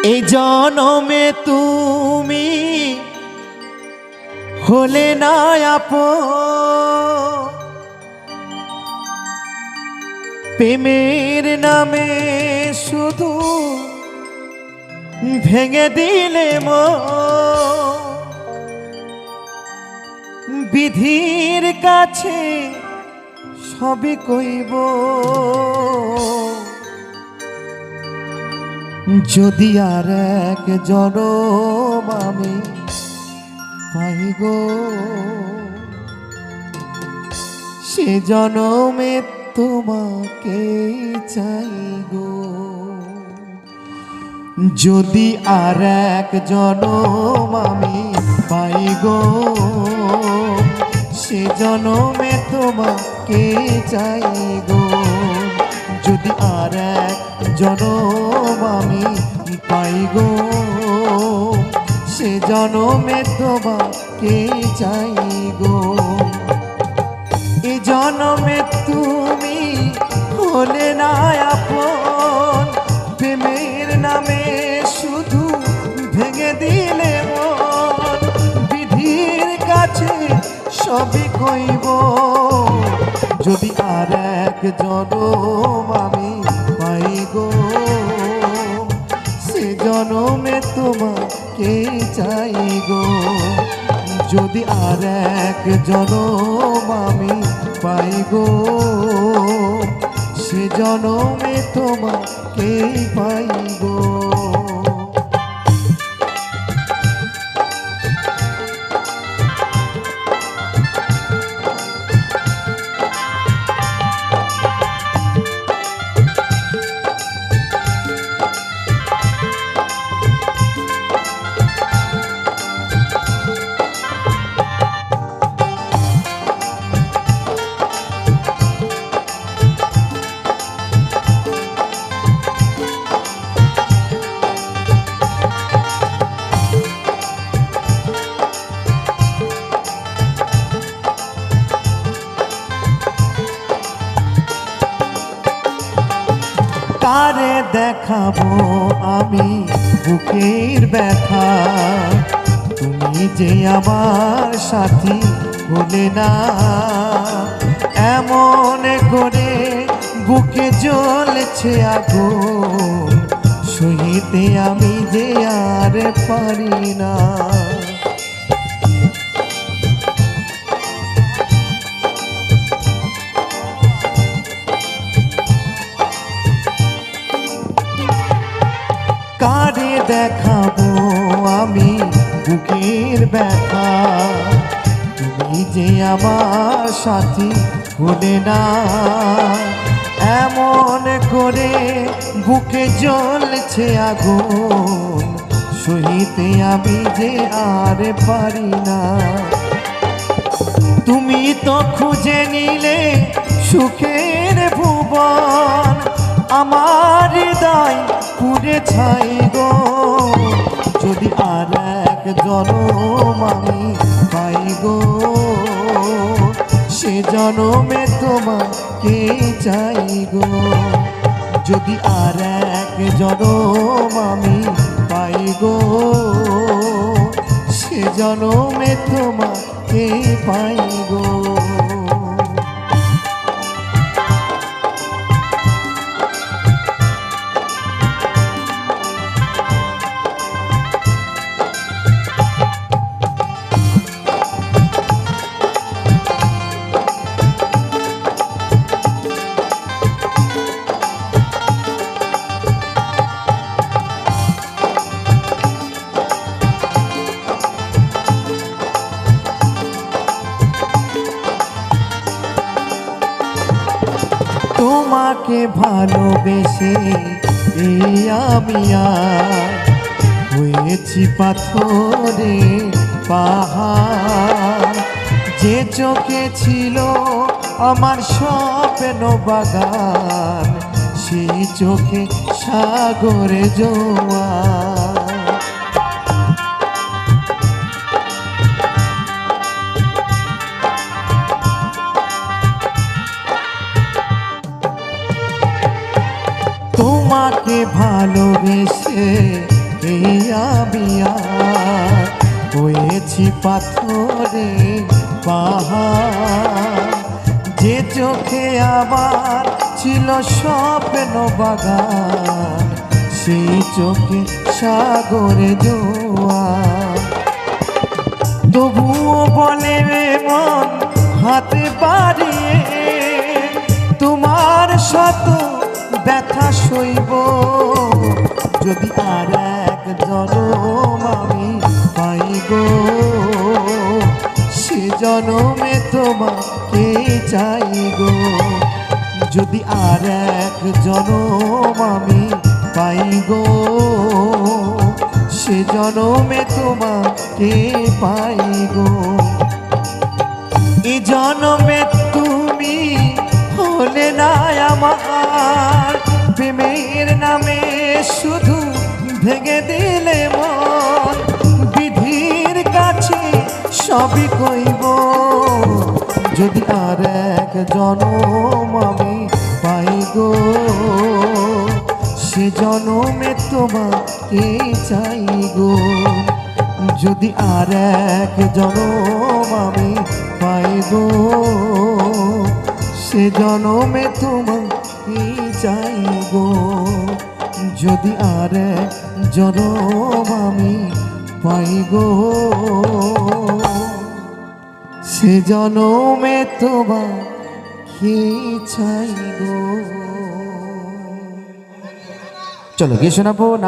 এই জনমে তুমি হলে না আপন, প্রেমের নামে শুধু ভেঙে দিলে মন। বিধির কাছে সবই কইব, যদি আর এক জনম আমি পাই গো, সে জনমে তোমাকে চাই গো। যদি আর এক জনম আমি পাই গো, সে জনমে তোমাকে চাই গো। যদি আর এক জনম আমি পাই গো, সে জনমে তোমাকে চাই গো। এ জনমে তুমি হলে না আপন, প্রেমের নামে শুধু ভেঙে দিলে মন। বিধির কাছে সবই কইব, যদি আর এক জনম আমি পাই গো, সে জনমে তোমাকে চাই গো। যদি আর এক জনম আমি পাই গো, সে জনমে তোমাকে পাই গো। কারে দেখাবো আমি বুকের ব্যথা, তুমি যে আমার সাথী হলে না। এমন করে বুকে জ্বলছে আগুন, সহিতে আমি যে আর পারি না। কারে দেখাবো আমি বুকের ব্যথা, তুমি যে আমার সাথী হলে না। এমন করে বুকে জ্বলছে আগুন, সহিতে আমি যে আর পারি না। তুমি তো খুঁজে নিলে সুখের ভুবন, আমার হৃদয় পুড়ে ছাই গো। যদি আর এক জনম আমি পাই গো, সে জনমে তোমাকে চাই গো। যদি আর এক জনম আমি পাই গো, সে জনমে তোমাকে পাই গো। তোমাকে ভালোবেসে এই আমি হয়েছি পাথরে পাহাড়। যে চোখে ছিল আমার স্বপ্ন বাগান, সেই চোখে সাগরে জোয়ার। তোমাকে ভালোবেসে এই আমি আর হয়েছি পাথরে পাহাড়। যে চোখে আমার ছিল স্বপ্ন বাগান, সেই চোখে সাগরে জোয়ার। তবুও বলে মন হাতে বাড়িয়ে, তোমার শত ব্যথা সইব যদি আর এক জনম আমি পাই গো। সে জনমে তোমাকে চাই গো, যদি আর এক জনম আমি পাই গো। সে জনমে তোমাকে পাই গো। এই জনমে তুমি হলে না আমার, প্রেমের নামে শুধু ভেঙে দিলে মন। বিধির কাছে সবই কইব যদি আর এক জনম আমি পাই গো। সে জনমে তোমাকে চাই গো, যদি আর এক জনম আমি পাই গো। সে জনমে তোমাকে চাই গো, যদি আর এক জনম আমি পাই গো। সে জনমে তোমাকে চাই গো। চলো গিয়ে শোনাবো।